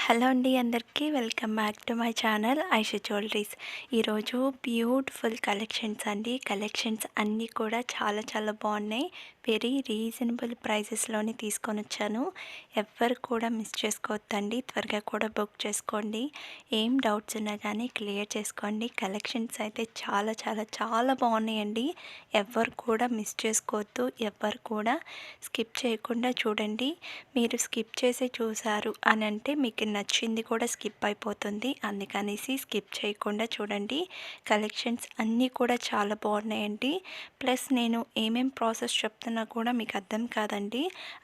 Hello అండి, అందరికీ welcome back to my channel Aishu jewelleries. ఈరోజు బ్యూటిఫుల్ కలెక్షన్స్ అండి. కలెక్షన్స్ అన్నీ కూడా చాలా చాలా బాగున్నాయి. వెరీ రీజనబుల్ ప్రైజెస్లోనే తీసుకొని వచ్చాను. ఎవ్వరు కూడా మిస్ చేసుకోవద్దండి. త్వరగా కూడా బుక్ చేసుకోండి. ఏం డౌట్స్ ఉన్నా కానీ క్లియర్ చేసుకోండి. కలెక్షన్స్ అయితే చాలా చాలా చాలా బాగున్నాయండి. ఎవ్వరు కూడా మిస్ చేసుకోవద్దు. ఎవ్వరు కూడా స్కిప్ చేయకుండా చూడండి. మీరు స్కిప్ చేసి చూసారు అని అంటే మీకు నచ్చింది కూడా స్కిప్ అయిపోతుంది. అందుకనేసి స్కిప్ చేయకుండా చూడండి. కలెక్షన్స్ అన్నీ కూడా చాలా బాగున్నాయండి. ప్లస్ నేను ఏమేం ప్రాసెస్ చెప్తున్నా కూడా మీకు అర్థం కాదండి.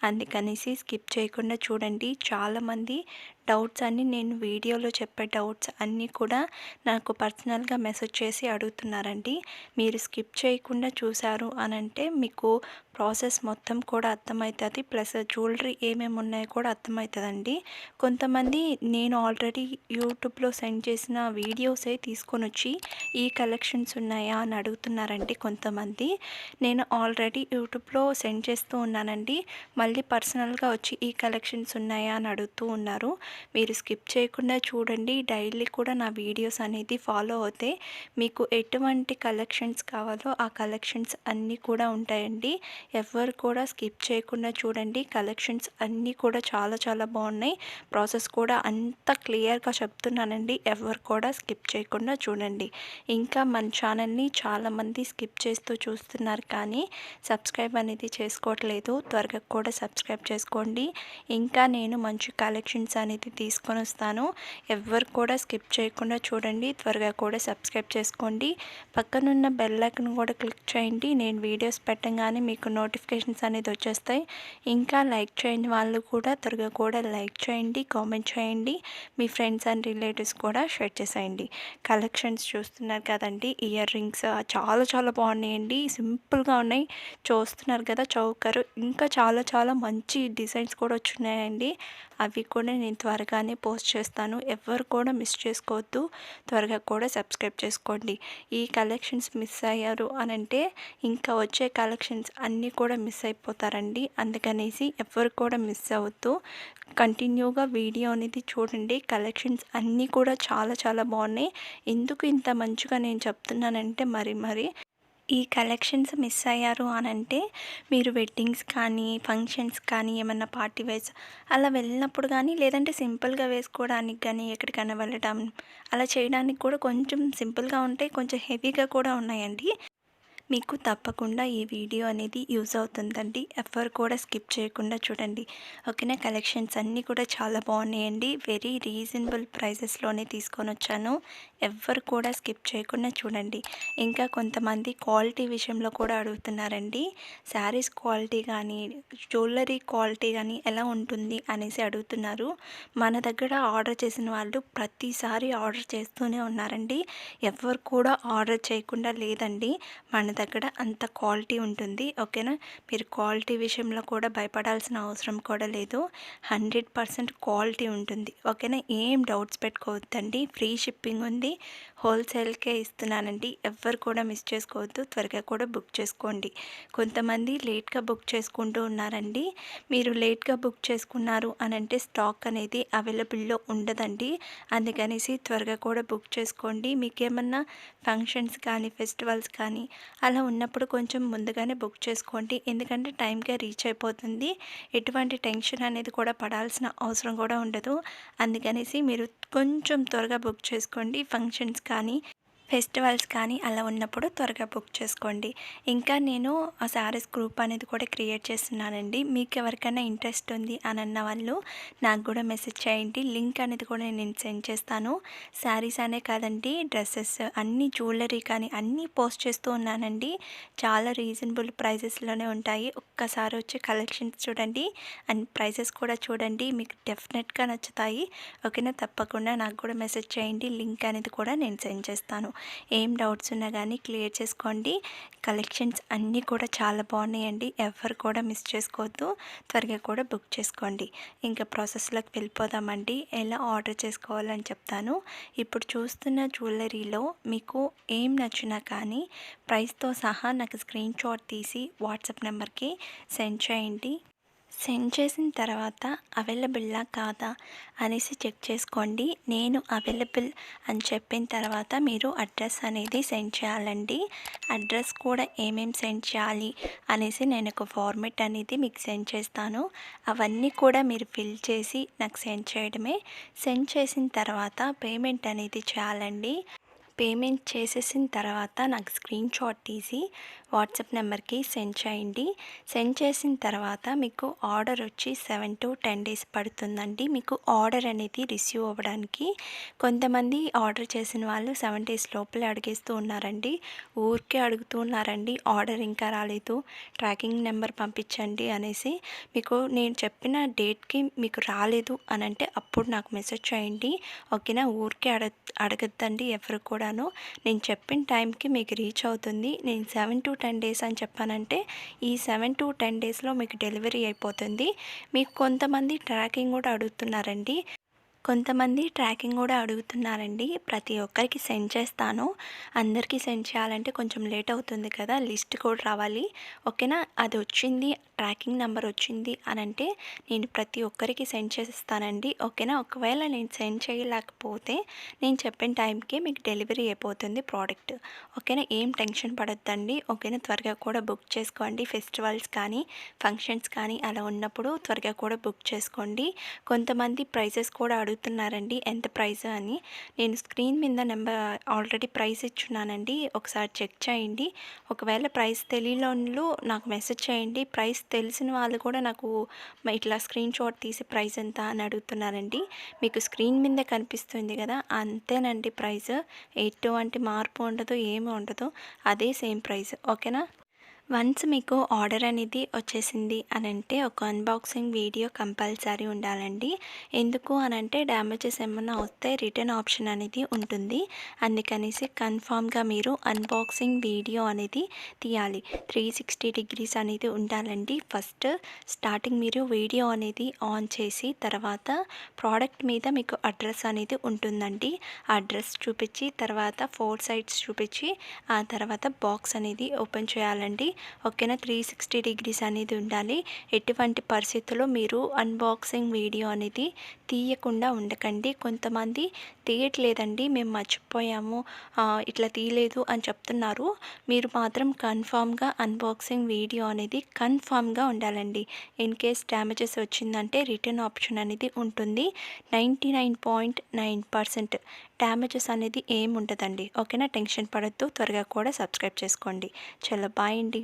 అందుకనేసి స్కిప్ చేయకుండా చూడండి. చాలామంది డౌట్స్ అన్నీ నేను వీడియోలో చెప్పే డౌట్స్ అన్నీ కూడా నాకు పర్సనల్గా మెసేజ్ చేసి అడుగుతున్నారండి. మీరు స్కిప్ చేయకుండా చూసారు అని అంటే మీకు ప్రాసెస్ మొత్తం కూడా అర్థమవుతుంది. ప్లస్ జ్యువెలరీ ఏమేమి ఉన్నాయో కూడా అర్థమవుతుందండి. కొంతమంది నేను ఆల్రెడీ యూట్యూబ్లో సెండ్ చేసిన వీడియోసే తీసుకొని వచ్చి ఈ కలెక్షన్స్ ఉన్నాయా అని అడుగుతున్నారండి కొంతమంది. నేను ఆల్రెడీ యూట్యూబ్లో సెండ్ చేస్తూ ఉన్నానండి. మళ్ళీ పర్సనల్గా వచ్చి ఈ కలెక్షన్స్ ఉన్నాయా అని అడుగుతూ ఉన్నారు. మీరు స్కిప్ చేయకుండా చూడండి. డైలీ కూడా నా వీడియోస్ అనేది ఫాలో అవుతే మీకు ఎటువంటి కలెక్షన్స్ కావాలో ఆ కలెక్షన్స్ అన్నీ కూడా ఉంటాయండి. ఎవరు కూడా స్కిప్ చేయకుండా చూడండి. కలెక్షన్స్ అన్నీ కూడా చాలా చాలా బాగున్నాయి. ప్రాసెస్ కూడా అంత క్లియర్గా చెప్తున్నానండి. ఎవరు కూడా స్కిప్ చేయకుండా చూడండి. ఇంకా మన ఛానల్ని చాలామంది స్కిప్ చేస్తూ చూస్తున్నారు కానీ సబ్స్క్రైబ్ అనేది చేసుకోవట్లేదు. త్వరగా కూడా సబ్స్క్రైబ్ చేసుకోండి. ఇంకా నేను మంచి కలెక్షన్స్ అనేది తీసుకొని వస్తాను. ఎవరు కూడా స్కిప్ చేయకుండా చూడండి. త్వరగా కూడా సబ్స్క్రైబ్ చేసుకోండి. పక్కనున్న బెల్ ఐకాన్ కూడా క్లిక్ చేయండి. నేను వీడియోస్ పెట్టగానే మీకు నోటిఫికేషన్స్ అనేది వచ్చేస్తాయి. ఇంకా లైక్ చేయని వాళ్ళు కూడా త్వరగా కూడా లైక్ చేయండి, కామెంట్ చేయండి. మీ ఫ్రెండ్స్ అండ్ రిలేటివ్స్ కూడా షేర్ చేసేయండి. కలెక్షన్స్ చూస్తున్నారు కదండి. ఇయర్ రింగ్స్ చాలా చాలా బాగున్నాయండి. సింపుల్గా ఉన్నాయి. చూస్తున్నారు కదా చౌకరు. ఇంకా చాలా చాలా మంచి డిజైన్స్ కూడా వచ్చున్నాయండి. అవి కూడా నేను త్వరగానే పోస్ట్ చేస్తాను. ఎవరు కూడా మిస్ చేసుకోవద్దు. త్వరగా కూడా సబ్స్క్రైబ్ చేసుకోండి. ఈ కలెక్షన్స్ మిస్ అయ్యారు అని అంటే ఇంకా వచ్చే కలెక్షన్స్ అన్నీ కూడా మిస్ అయిపోతారండి. అందుకనేసి ఎవరు కూడా మిస్ అవ్వద్దు. కంటిన్యూగా వీడియో అనేది చూడండి. కలెక్షన్స్ అన్నీ కూడా చాలా చాలా బాగున్నాయి. ఎందుకు ఇంత మంచిగా నేను చెప్తున్నానంటే మరి ఈ కలెక్షన్స్ మిస్ అయ్యారు అని అంటే మీరు వెడ్డింగ్స్ కానీ ఫంక్షన్స్ కానీ ఏమన్నా పార్టీ వేర్స్ అలా వెళ్ళినప్పుడు కానీ లేదంటే సింపుల్గా వేసుకోవడానికి కానీ ఎక్కడికైనా వెళ్ళడం అలా చేయడానికి కూడా కొంచెం సింపుల్గా ఉంటాయి. కొంచెం హెవీగా కూడా ఉన్నాయండి. మీకు తప్పకుండా ఈ వీడియో అనేది యూజ్ అవుతుందండి. ఎవరు కూడా స్కిప్ చేయకుండా చూడండి. ఓకేనా. కలెక్షన్స్ అన్నీ కూడా చాలా బాగున్నాయండి. వెరీ రీజనబుల్ ప్రైజెస్లోనే తీసుకొని వచ్చాను. ఎవ్వరు కూడా స్కిప్ చేయకుండా చూడండి. ఇంకా కొంతమంది క్వాలిటీ విషయంలో కూడా అడుగుతున్నారండి. శారీస్ క్వాలిటీ కానీ జ్యువెలరీ క్వాలిటీ కానీ ఎలా ఉంటుంది అనేసి అడుగుతున్నారు. మన దగ్గర ఆర్డర్ చేసిన వాళ్ళు ప్రతిసారి ఆర్డర్ చేస్తూనే ఉన్నారండి. ఎవ్వరు కూడా ఆర్డర్ చేయకుండా లేదండి. మన దగ్గర అంత క్వాలిటీ ఉంటుంది. ఓకేనా. మీరు క్వాలిటీ విషయంలో కూడా భయపడాల్సిన అవసరం కూడా లేదు. 100% క్వాలిటీ ఉంటుంది. ఓకేనా. ఏం డౌట్స్ పెట్టుకోవద్దండి. ఫ్రీ షిప్పింగ్ ఉంది. హోల్సేల్కే ఇస్తున్నానండి. ఎవ్వరు కూడా మిస్ చేసుకోవద్దు. త్వరగా కూడా బుక్ చేసుకోండి. కొంతమంది లేట్గా బుక్ చేసుకుంటూ ఉన్నారండి. మీరు లేట్గా బుక్ చేసుకున్నారు అని అంటే స్టాక్ అనేది అవైలబుల్లో ఉండదండి. అందుకనేసి త్వరగా కూడా బుక్ చేసుకోండి. మీకేమన్నా ఫంక్షన్స్ కానీ ఫెస్టివల్స్ కానీ అలా ఉన్నప్పుడు కొంచెం ముందుగానే బుక్ చేసుకోండి. ఎందుకంటే టైంకే రీచ్ అయిపోతుంది. ఎటువంటి టెన్షన్ అనేది కూడా పడాల్సిన అవసరం కూడా ఉండదు. అందుకనేసి మీరు కొంచెం త్వరగా బుక్ చేసుకోండి. ఫంక్షన్స్ కానీ ఫెస్టివల్స్ కానీ అలా ఉన్నప్పుడు త్వరగా బుక్ చేసుకోండి. ఇంకా నేను ఆ శారీస్ గ్రూప్ అనేది కూడా క్రియేట్ చేస్తున్నానండి. మీకు ఎవరికైనా ఇంట్రెస్ట్ ఉంది అని అన్న వాళ్ళు నాకు కూడా మెసేజ్ చేయండి. లింక్ అనేది కూడా నేను సెండ్ చేస్తాను. శారీస్ అనే కాదండి, డ్రెస్సెస్ అన్నీ జ్యువెలరీ కానీ అన్నీ పోస్ట్ చేస్తూ ఉన్నానండి. చాలా రీజనబుల్ ప్రైజెస్లోనే ఉంటాయి. ఒక్కసారి వచ్చి కలెక్షన్స్ చూడండి అండ్ ప్రైజెస్ కూడా చూడండి. మీకు డెఫినెట్గా నచ్చుతాయి. ఓకేనా. తప్పకుండా నాకు కూడా మెసేజ్ చేయండి. లింక్ అనేది కూడా నేను సెండ్ చేస్తాను. ఏం డౌట్స్ ఉన్నా కానీ క్లియర్ చేసుకోండి. కలెక్షన్స్ అన్నీ కూడా చాలా బాగున్నాయండి. ఎవరు కూడా మిస్ చేసుకోవద్దు. త్వరగా కూడా బుక్ చేసుకోండి. ఇంకా ప్రాసెస్లోకి వెళ్ళిపోదామండి. ఎలా ఆర్డర్ చేసుకోవాలని చెప్తాను. ఇప్పుడు చూస్తున్న జ్యువెలరీలో మీకు ఏం నచ్చినా కానీ ప్రైస్తో సహా నాకు స్క్రీన్ షాట్ తీసి వాట్సాప్ నెంబర్కి సెండ్ చేయండి. సెండ్ చేసిన తర్వాత అవైలబుల్లా కాదా అనేసి చెక్ చేసుకోండి. నేను అవైలబుల్ అని చెప్పిన తర్వాత మీరు అడ్రస్ అనేది సెండ్ చేయాలండి. అడ్రస్ కూడా ఏమేమి సెండ్ చేయాలి అనేసి నేను ఒక ఫార్మెట్ అనేది మీకు సెండ్ చేస్తాను. అవన్నీ కూడా మీరు ఫిల్ చేసి నాకు సెండ్ చేయడమే. సెండ్ చేసిన తర్వాత పేమెంట్ అనేది చేయాలండి. పేమెంట్ చేసేసిన తర్వాత నాకు స్క్రీన్ షాట్ తీసి వాట్సాప్ నెంబర్కి సెండ్ చేయండి. సెండ్ చేసిన తర్వాత మీకు ఆర్డర్ వచ్చి 7 to 10 days పడుతుందండి మీకు ఆర్డర్ అనేది రిసీవ్ అవ్వడానికి. కొంతమంది ఆర్డర్ చేసిన వాళ్ళు 7 days లోపలే అడిగేస్తూ ఉన్నారండి. ఊరికే అడుగుతూ ఉన్నారండి, ఆర్డర్ ఇంకా రాలేదు, ట్రాకింగ్ నెంబర్ పంపించండి అనేసి. మీకు నేను చెప్పిన డేట్కి మీకు రాలేదు అని అంటే అప్పుడు నాకు మెసేజ్ చేయండి, ఓకేనా. ఊరికే అడగద్దండి ఎవరు కూడాను. నేను చెప్పిన టైంకి మీకు రీచ్ అవుతుంది. నేను 7 to 10 days అని చెప్పానంటే ఈ 7 to 10 daysలో మీకు డెలివరీ అయిపోతుంది. మీకు కొంతమంది ట్రాకింగ్ కూడా అడుగుతున్నారండి. ప్రతి ఒక్కరికి సెండ్ చేస్తాను. అందరికీ సెండ్ చేయాలంటే కొంచెం లేట్ అవుతుంది కదా, లిస్ట్ కూడా రావాలి, ఓకేనా. అది వచ్చింది, ట్రాకింగ్ నెంబర్ వచ్చింది అని అంటే నేను ప్రతి ఒక్కరికి సెండ్ చేస్తానండి, ఓకేనా. ఒకవేళ నేను సెండ్ చేయలేకపోతే నేను చెప్పిన టైంకి మీకు డెలివరీ అయిపోతుంది ప్రోడక్ట్, ఓకేనా. ఏం టెన్షన్ పడొద్దండి, ఓకేనా. త్వరగా కూడా బుక్ చేసుకోండి. ఫెస్టివల్స్ కానీ ఫంక్షన్స్ కానీ అలా ఉన్నప్పుడు త్వరగా కూడా బుక్ చేసుకోండి. కొంతమంది ప్రైసెస్ కూడా అడుగుతున్నారండి, ఎంత ప్రైస్ అని. నేను స్క్రీన్ మీద నెంబర్ ఆల్రెడీ ప్రైస్ ఇచ్చున్నానండి, ఒకసారి చెక్ చేయండి. ఒకవేళ ప్రైస్ తెలియనోళ్ళు నాకు మెసేజ్ చేయండి. ప్రైస్ తెలిసిన వాళ్ళు కూడా నాకు ఇట్లా స్క్రీన్ షాట్ తీసి ప్రైస్ ఎంత అని అడుగుతున్నారండి. మీకు స్క్రీన్ మీద కనిపిస్తుంది కదా, అంతేనండి ప్రైస్. ఎటువంటి మార్పు ఉండదు, ఏమీ ఉండదు, అదే సేమ్ ప్రైస్, ఓకేనా. వన్స్ మీకు ఆర్డర్ అనేది వచ్చేసింది అని అంటే ఒక అన్బాక్సింగ్ వీడియో కంపల్సరీ ఉండాలండి. ఎందుకు అని అంటే డ్యామేజెస్ ఏమన్నా వస్తే రిటర్న్ ఆప్షన్ అనేది ఉంటుంది. అందుకనేసి కన్ఫామ్గా మీరు అన్బాక్సింగ్ వీడియో అనేది తీయాలి. 360 degrees అనేది ఉండాలండి. ఫస్ట్ స్టార్టింగ్ మీరు వీడియో అనేది ఆన్ చేసి తర్వాత ప్రోడక్ట్ మీద మీకు అడ్రస్ అనేది ఉంటుందండి. అడ్రస్ చూపించి తర్వాత 4 sides చూపించి ఆ తర్వాత బాక్స్ అనేది ఓపెన్ చేయాలండి, ఓకేనా. 360 degrees అనేది ఉండాలి. ఎటువంటి పరిస్థితుల్లో మీరు అన్బాక్సింగ్ వీడియో అనేది తీయకుండా ఉండకండి. కొంతమంది తీయట్లేదండి, మేము మర్చిపోయాము, ఇట్లా తీయలేదు అని చెప్తున్నారు. మీరు మాత్రం కన్ఫామ్గా అన్బాక్సింగ్ వీడియో అనేది కన్ఫామ్గా ఉండాలండి. ఇన్ కేస్ డ్యామేజెస్ వచ్చిందంటే రిటర్న్ ఆప్షన్ అనేది ఉంటుంది. 99.9% డ్యామేజెస్ అనేది ఏమి ఉండదండి, ఓకేనా. టెన్షన్ పడద్దు. త్వరగా కూడా సబ్స్క్రైబ్ చేసుకోండి. చలో బాయ్ అండి.